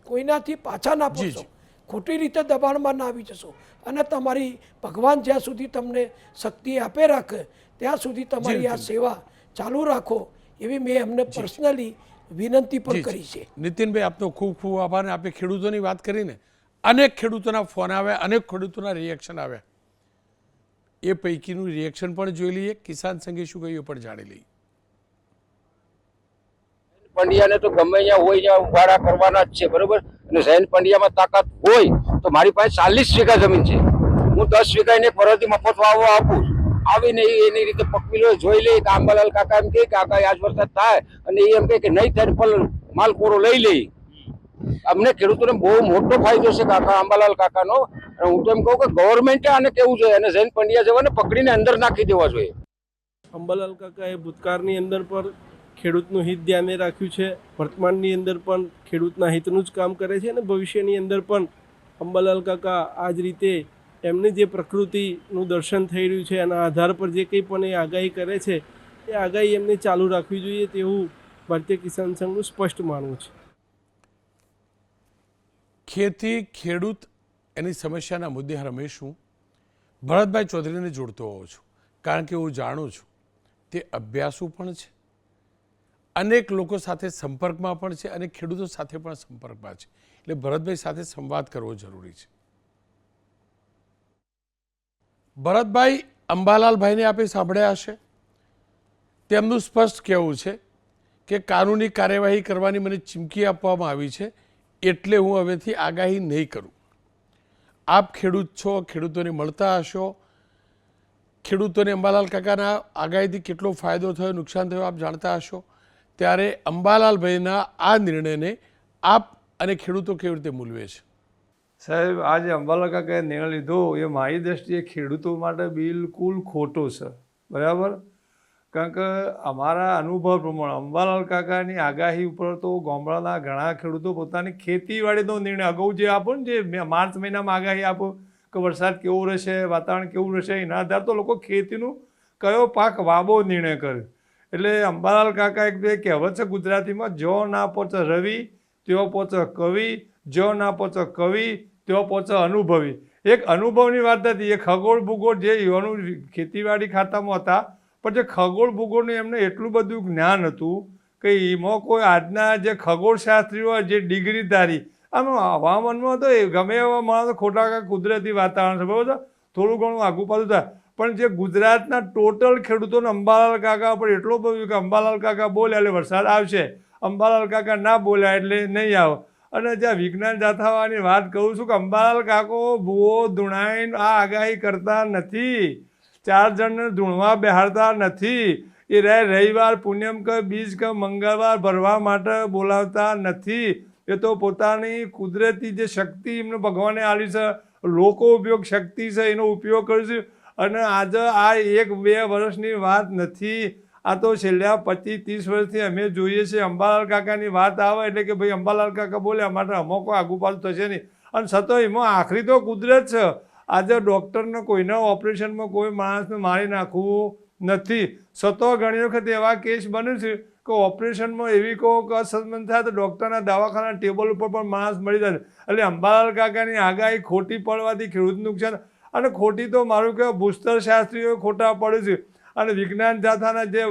કોઈનાથી પાછા ના પડશો, ખોટી રીતે દબાણમાં ના આવી જશો, અને તમારી ભગવાન જ્યાં સુધી તમને શક્તિ આપે રાખે ત્યાં સુધી તમારી આ સેવા ચાલુ રાખો, એવી મેં એમને પર્સનલી વિનંતી પણ કરી છે. નીતિનભાઈ, આપનો ખૂબ ખૂબ આભાર. આપણે ખેડૂતોની વાત કરીને અનેક ખેડૂતોના ફોન આવ્યા, અનેક ખેડૂતોના રિએક્શન આવ્યા. એ પૈકીનું રિએક્શન પણ જોઈ લઈએ. કિસાન સંઘે શું કહ્યું પણ જાણી લઈએ. પંડ્યાને તો ગમે અહીંયા હોય ત્યાં ઉભારા કરવાના જ છે, બરોબર. અને જૈન પંડ્યામાં તાકાત હોય તો મારી પાસે 40 વીઘા જમીન છે, હું 10 વીઘાને ફરજથી મફત વાવવા આપું. આવીને એની રીતે પકવી જોઈ લે કે અંબાલાલ કાકા એમ કહે કે આગાહી આજ વરસાદ થાય, અને એ એમ કહે કે નહીં થાય માલ કોરો લઈ લે. અમને ખેડૂતોને બહુ મોટો ફાયદો છે કાકા અંબાલાલ કાકાનો. હું તો એમ કહું કે ગવર્મેન્ટે આને કેવું જોઈએ, અને જૈન પંડ્યા જવાને પકડીને અંદર નાખી દેવા જોઈએ. અંબાલાલ કાકાએ ભૂતકાળની અંદર પણ ખેડૂતનું હિત ધ્યાને રાખ્યું છે, વર્તમાનની અંદર પણ ખેડૂતના હિતનું જ કામ કરે છે, અને ભવિષ્યની અંદર પણ અંબાલાલ કાકા આ જ રીતે એમની જે પ્રકૃતિનું દર્શન થઈ રહ્યું છે એના આધાર પર જે કંઈ પણ એ આગાહી કરે છે એ આગાહી એમને ચાલુ રાખવી જોઈએ તેવું ભારતીય કિસાન સંઘનું સ્પષ્ટ માનવું છે. ખેતી, ખેડૂત, એની સમસ્યાના મુદ્દે રમેશ હું ભરતભાઈ ચૌધરીને જોડતો હોઉં છું, કારણ કે હું જાણું છું તે અભ્યાસુ પણ છે, અનેક લોકો સાથે સંપર્કમાં પણ છે, અને ખેડૂતો સાથે પણ સંપર્કમાં છે. એટલે ભરતભાઈ સાથે સંવાદ કરવો જરૂરી છે. ભરતભાઈ, અંબાલાલભાઈને આપે સાંભળ્યા હશે. તેમનું સ્પષ્ટ કહેવું છે કે કાનૂની કાર્યવાહી કરવાની મને ચીમકી આપવામાં આવી છે, એટલે હું હવેથી આગાહી નહીં કરું. આપ ખેડૂત છો, ખેડૂતોને મળતા હશો. ખેડૂતોને અંબાલાલ કાકાના આગાહીથી કેટલો ફાયદો થયો, નુકસાન થયું આપ જાણતા હશો. ત્યારે અંબાલાલભાઈના આ નિર્ણયને આપ અને ખેડૂતો કેવી રીતે મૂલવે છે? સાહેબ, આજે અંબાલાલ કાકાએ નિર્ણય લીધો એ મારી દ્રષ્ટિએ ખેડૂતો માટે બિલકુલ ખોટો છે, બરાબર. કારણ કે અમારા અનુભવ પ્રમાણે અંબાલાલ કાકાની આગાહી ઉપર તો ગામડાના ઘણા ખેડૂતો પોતાની ખેતીવાડીનો નિર્ણય અગાઉ જે આપો ને, જે માર્ચ મહિનામાં આગાહી આપો કે વરસાદ કેવો રહેશે, વાતાવરણ કેવું રહેશે, એના આધારે તો લોકો ખેતીનું કયો પાક વાવો નિર્ણય કરે. એટલે અંબાલાલ કાકા એક બે કહેવત છે ગુજરાતીમાં, જો ના પહોંચે રવિ તેઓ પહોંચે કવિ, જો ના પહોંચે કવિ તેઓ પહોંચે અનુભવી. એક અનુભવની વાત હતી. એ ખગોળ ભૂગોળ જે યુવાનું ખેતીવાડી ખાતામાં હતા, પણ જે ખગોળ ભૂગોળનું એમને એટલું બધું જ્ઞાન હતું કે એમાં કોઈ આજના જે ખગોળશાસ્ત્રીઓ જે ડિગ્રીધારી, આમ હવામાનમાં તો ગમે એવા માણસો ખોટા કુદરતી વાતાવરણ છે, બરાબર, થોડું ઘણું આગું પાછું થાય, પણ જે ગુજરાતના ટોટલ ખેડૂતોને અંબાલાલ કાકા પર એટલો બધું કે અંબાલાલ કાકા બોલ્યા એટલે વરસાદ આવશે, અંબાલાલ કાકા ના બોલ્યા એટલે નહીં આવે. અને જ્યાં વિજ્ઞાન જાથાવાની વાત કરું છું કે અંબાલાલ કાકો ભૂવો ધૂણાઈને આ આગાહી કરતા નથી, 4 જણને ધૂણવા બેહાડતા નથી, એ રવિવાર પૂનમ કે બીજ કે મંગળવાર ભરવા માટે બોલાવતા નથી. એ તો પોતાની કુદરતી જે શક્તિ એમને ભગવાને આલી છે, લોકો ઉપયોગ શક્તિ છે, એનો ઉપયોગ કરીશું. અને આજે આ 1-2 વર્ષની વાત નથી, આ તો છેલ્લા 25-30 વર્ષથી અમે જોઈએ છીએ. અંબાલાલ કાકાની વાત આવે એટલે કે ભાઈ અંબાલાલ કાકા બોલ્યા માટે અમો કોઈ આગુ પાછું થશે નહીં. અને છતાં એમાં આખરી તો કુદરત છે. આજે ડૉક્ટરને કોઈના ઓપરેશનમાં કોઈ માણસને મારી નાખવું નથી. છતાં ઘણી વખત એવા કેસ બને છે કે ઓપરેશનમાં એવી કોઈ અસંબંધ થાય તો ડૉક્ટરના દવાખાના ટેબલ ઉપર પણ માણસ મળી જાય. એટલે અંબાલાલ કાકાની આગાહી ખોટી પડવાથી ખેડૂત નુકસાન, અને ખોટી તો મારું કહેવાય ભૂસ્તર શાસ્ત્રીઓ ખોટા પડે છે. અને વિજ્ઞાન જાથાના જે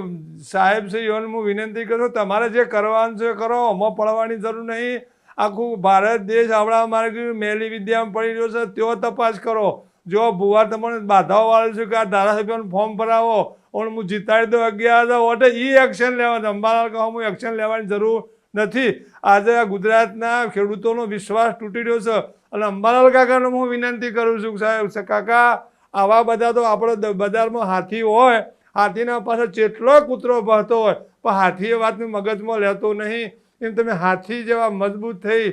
સાહેબ છે એઓને હું વિનંતી કરું, તમારે જે કરવાનું છે કરો, આમાં પડવાની જરૂર નહીં. આખું ભારત દેશ આવડા માર્ગ મેલી વિદ્યામાં પડી રહ્યો છે, તેઓ તપાસ કરો. જો ભુવા તમને બાધાઓ વાળું છે કે આ ધારાસભ્યોનું ફોર્મ ભરાવો અને હું જીતાડી દઉં 11,000 વોટે, એ એક્શન લેવા. અંબાલાલ કહો હું એક્શન લેવાની જરૂર નથી. આજે આ ગુજરાતના ખેડૂતોનો વિશ્વાસ તૂટી રહ્યો છે. અને અંબાલાલ કાકાને હું વિનંતી કરું છું, સાહેબ કાકા આવા બધા તો આપણે બજારમાં હાથી હોય, હાથીના પાછળ જેટલો કૂતરો ભરતો હોય, પણ હાથી એ વાતને મગજમાં લેતો નહીં. એમ તમે હાથી જેવા મજબૂત થઈ,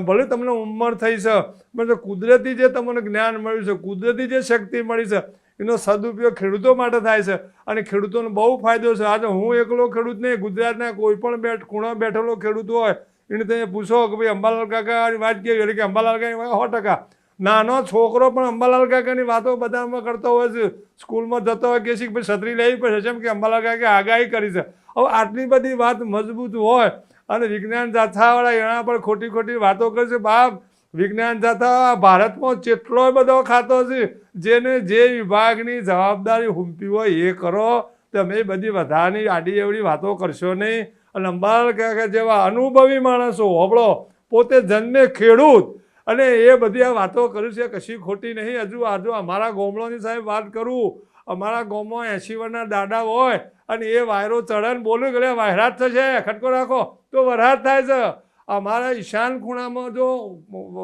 ભલે તમને ઉંમર થઈ છે, પણ કુદરતી જે તમને જ્ઞાન મળ્યું છે, કુદરતી જે શક્તિ મળી છે, એનો સદુપયોગ ખેડૂતો માટે થાય છે. અને ખેડૂતોને બહુ ફાયદો છે. આજે હું એકલો ખેડૂત નહીં, ગુજરાતના કોઈ પણ ખૂણા બેઠેલો ખેડૂત હોય એને તમે પૂછો કે ભાઈ અંબાલાલ કાકાની વાત કેવી, એટલે કે અંબાલાલ કાકાની 100%. નાનો છોકરો પણ અંબાલાલ કાકાની વાતો બધામાં કરતો હોય છે. સ્કૂલમાં જતો હોય કે ભાઈ છત્રી લેવી પડશે, જેમ કે અંબાલાલ કાકા આગાહી કરી છે. હવે આટલી બધી વાત મજબૂત હોય અને વિજ્ઞાન જાથાવાળા એના પર ખોટી ખોટી વાતો કરે છે. બાપ, વિજ્ઞાન જાથા ભારતમાં જેટલો બધો ખાતો છે, જેને જે વિભાગની જવાબદારી હુંપી હોય એ કરો. તમે બધી વધારાની આડી એવડી વાતો કરશો નહીં. અને અંબાલાલ કાકા જેવા અનુભવી માણસો હોબળો, પોતે જન્મે ખેડૂત, અને એ બધી આ વાતો કરી છે, કશી ખોટી નહીં. હજુ અમારા ગામડાની સાહેબ વાત કરું, અમારા ગામમાં 80 વર્ષના દાદા હોય અને એ વાયરો ચડે ને બોલું કે વહેરાત થશે, ખટકો રાખો તો વરસાદ થાય છે. અમારા ઈશાન ખૂણામાં જો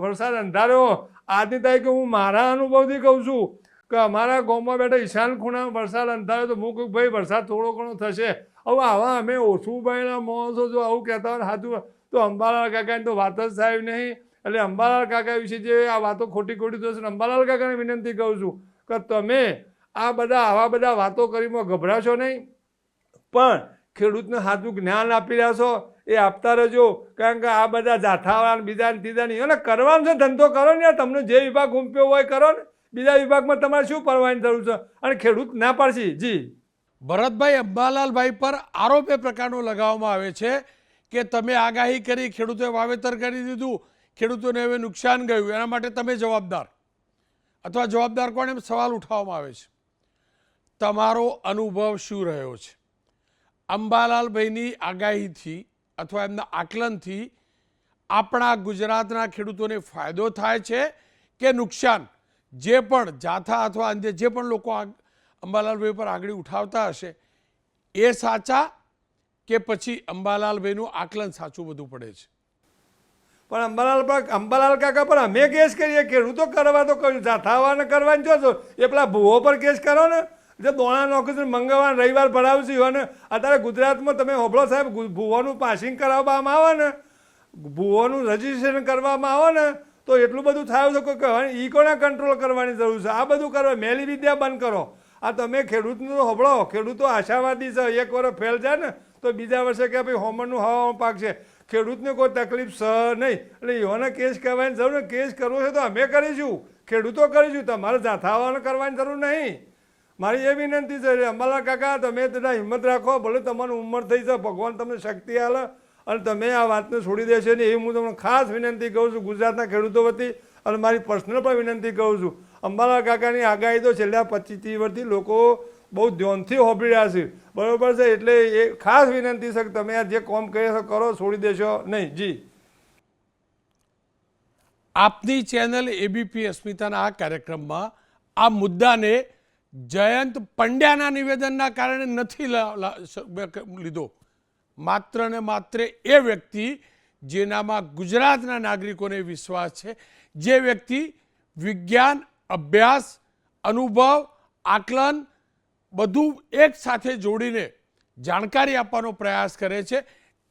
વરસાદ અંધાર્યો, આજની તારીખે હું મારા અનુભવથી કહું છું કે અમારા ગામમાં બેઠા ઈશાન ખૂણામાં વરસાદ અંધાર્યો તો હું કહું ભાઈ વરસાદ થોડો ઘણો થશે. હવે આવા અમે ઓછું ભાઈના માણસો જો આવું કહેતા હોય સાચું તો અંબાલાલ કાકાની તો વાત જ સાહેબ નહીં. એટલે અંબાલાલ કાકા વિશે જે આ વાતો ખોટી ખોટી થશે, અંબાલાલ કાકાને વિનંતી કહું છું કે તમે આવા બધા વાતો કરીમાં ગભરાશો નહીં, પણ ખેડૂતને સાચું જ્ઞાન આપી રહ્યા છો એ આપતા રહેજો. કારણ કે આ બધા જાથાવાળા બીજા ત્રીજા નહીં, અને કરવાનું છે ધંધો કરો ને. તમને જે વિભાગ ગુંપ્યો હોય કરો ને, બીજા વિભાગમાં તમારે શું પડવાની જરૂર છે? અને ખેડૂત ના પાડશી. જી ભરતભાઈ, અંબાલાલભાઈ પર આરોપ એ પ્રકારનો લગાવવામાં આવે છે કે તમે આગાહી કરી, ખેડૂતોએ વાવેતર કરી દીધું, ખેડૂતોને હવે નુકસાન ગયું, એના માટે તમે જવાબદાર, અથવા જવાબદાર કોણ, એમ સવાલ ઉઠાવવામાં આવે છે. તમારો અનુભવ શું રહ્યો છે? અંબાલાલભાઈની આગાહીથી અથવા એમના આકલનથી આપણા ગુજરાતના ખેડૂતોને ફાયદો થાય છે કે નુકસાન? જે પણ જાથા અથવા અન્ય જે પણ લોકો અંબાલાલભાઈ પર આગળ ઉઠાવતા હશે એ સાચા, કે પછી અંબાલાલભાઈનું આકલન સાચું બધું પડે છે? પણ અંબાલાલ કાકા પર અમે કેસ કરીએ, ખેડૂતો કરવા તો કર્યું, જાથાવાને કરવાની જો છો એ પેલા ભૂવો પર કેસ કરો ને, જે દોણા નોકરી છે મંગળવાર રવિવાર ભરાવશે. અને અત્યારે ગુજરાતમાં તમે હોબળો સાહેબ, ભૂવાનું પાસિંગ કરાવવામાં આવે ને, ભૂવાનું રજીસ્ટ્રેશન કરવામાં આવે ને, તો એટલું બધું થાય છે કે ઈ કોને કંટ્રોલ કરવાની જરૂર છે? આ બધું કરવા, મેલી વિદ્યા બંધ કરો. આ તમે ખેડૂતનું હોબળો, ખેડૂતો આશાવાદી છે, એક વર્ષ ફેલ જાય ને તો બીજા વર્ષે કે ભાઈ હોમરનું હવામાં પાક છે. ખેડૂતને કોઈ તકલીફ નહીં, એટલે એઓને કેસ કરવાની જરૂર ને. કેસ કરવો છે તો અમે કરીશું, ખેડૂતો કરીશું, તમારે જાથાવાને કરવાની જરૂર નહીં. મારી એ વિનંતી છે. અંબાલાલ કાકા, તમે તેના હિંમત રાખો, ભલે તમારી ઉંમર થઈ છે, ભગવાન તમને શક્તિ આલે, અને તમે આ વાતને છોડી દેશો ને, એ હું તમને ખાસ વિનંતી કહું છું ગુજરાતના ખેડૂતો વતી. અને મારી પર્સનલ પણ વિનંતી કહું છું, અંબાલાલ કાકાની આગાહી તો છેલ્લા 25-30 વર્ષથી લોકો બહુ ધ્યાનથી હોબળી રહ્યા છે, બરાબર છે? એટલે એ ખાસ વિનંતી છે કે તમે આ જે કામ કરી કરો છોડી દેશો નહીં. જી, આપની ચેનલ એબીપી અસ્મિતાના આ કાર્યક્રમમાં આ મુદ્દાને જયંત પંડ્યાના નિવેદનના કારણે નથી લીધો. માત્ર ને માત્ર એ વ્યક્તિ જેનામાં ગુજરાતના નાગરિકોને વિશ્વાસ છે, જે વ્યક્તિ વિજ્ઞાન, અભ્યાસ, અનુભવ, આકલન બધું એક સાથે જોડીને જાણકારી આપવાનો પ્રયાસ કરે છે,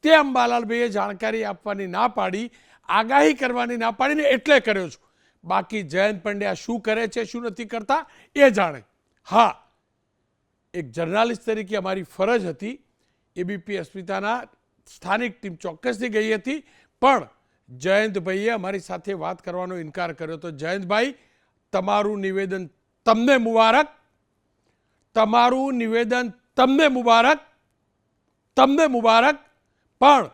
તે અંબાલાલભાઈએ જાણકારી આપવાની ના પાડી આગાહી કરવાની ના પાડીને એટલે કર્યો છું. બાકી જયંત પંડ્યા શું કરે છે શું નથી કરતા એ જાણે. હા, એક જર્નાલિસ્ટ તરીકે અમારી ફરજ હતી, એબીપી અસ્મિતાના સ્થાનિક ટીમ ચોક્કસથી ગઈ હતી, પણ જયંતભાઈએ અમારી સાથે વાત કરવાનો ઇનકાર કર્યો. તો જયંતભાઈ, તમારું નિવેદન તમને મુબારક, તમારું નિવેદન તમને મુબારક, તમને મુબારક. પણ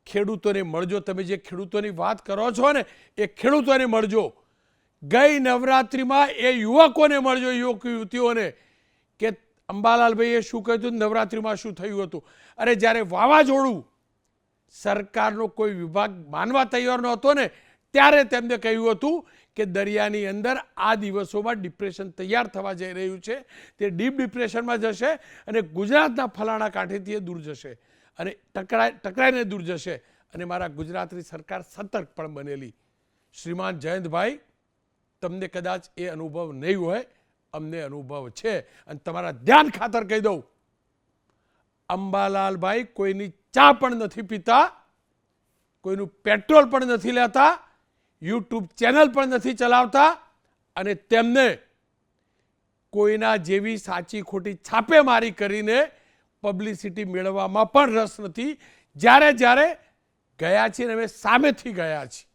ખેડૂતોને મળજો. તમે જે ખેડૂતોની વાત કરો છો ને એ ખેડૂતોને મળજો. ગઈ નવરાત્રિમાં એ યુવકોને મળજો, યુવક યુવતીઓને, કે અંબાલાલભાઈએ શું કહ્યું હતું, નવરાત્રિમાં શું થયું હતું. અરે જ્યારે વાવાઝોડું સરકારનો કોઈ વિભાગ માનવા તૈયાર નહોતો ને, ત્યારે તેમને કહ્યું હતું કે દરિયાની અંદર આ દિવસોમાં ડિપ્રેશન તૈયાર થવા જઈ રહ્યું છે, તે ડીપ ડિપ્રેશનમાં જશે અને ગુજરાતના ફલાણા કાંઠેથી એ દૂર જશે અને ટકરાઈને દૂર જશે. અને મારા ગુજરાતની સરકાર સતર્ક પણ બનેલી. શ્રીમાન જયંતભાઈ, તમને કદાચ એ અનુભવ નહીં હોય, અમને અનુભવ છે. અને તમારા ધ્યાન ખાતર કહી દઉં, અંબાલાલભાઈ કોઈની ચા પણ નથી પીતા, કોઈનું પેટ્રોલ પણ નથી લેતા, યુટ્યુબ ચેનલ પણ નથી ચલાવતા, અને તેમને કોઈના જેવી સાચી ખોટી છાપેમારી કરીને પબ્લિસિટી મેળવવામાં પણ રસ નથી. જ્યારે જ્યારે ગયા છીએ ને અમે સામેથી ગયા છીએ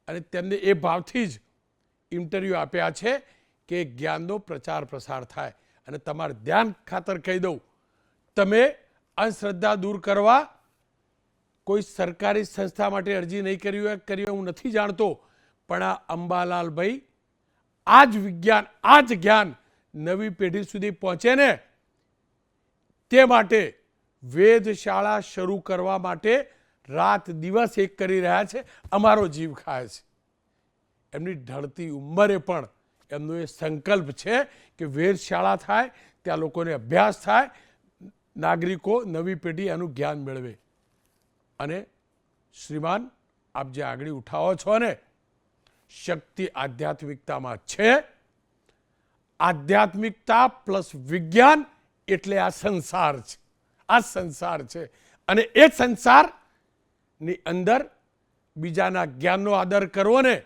અને તેમને એ ભાવથી જ ઇન્ટરવ્યૂ આપ્યા છે કે જ્ઞાનનો પ્રચાર પ્રસાર થાય. અને તમારે ધ્યાન ખાતર કહી દઉં, તમે અંધશ્રદ્ધા દૂર કરવા કોઈ સરકારી સંસ્થા માટે અરજી નહીં કરી હોય હું નથી જાણતો, પણ આ અંબાલાલભાઈ આ જ વિજ્ઞાન, આ જ જ્ઞાન નવી પેઢી સુધી પહોંચે ને તે માટે વેધશાળા શરૂ કરવા માટે રાત દિવસ એક કરી રહ્યા છે. અમારો જીવ ખાય છે. એમની ઢળતી ઉંમરે પણ એમનો એ સંકલ્પ છે કે વેધશાળા થાય, ત્યાં લોકોને અભ્યાસ થાય, નાગરિકો, નવી પેઢી એનું જ્ઞાન મેળવે. અને શ્રીમાન, આપ જે આગળ ઉઠાવો છો ને, શક્તિ આધ્યાત્મિકતામાં છે. આધ્યાત્મિકતા પ્લસ વિજ્ઞાન એટલે આ સંસાર છે. આ સંસાર છે. અને એ સંસારની અંદર બીજાના જ્ઞાનનો આદર કરવો ને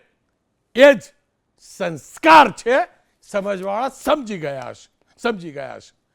એ જ સંસ્કાર છે. સમજવાળા સમજી ગયા હશે.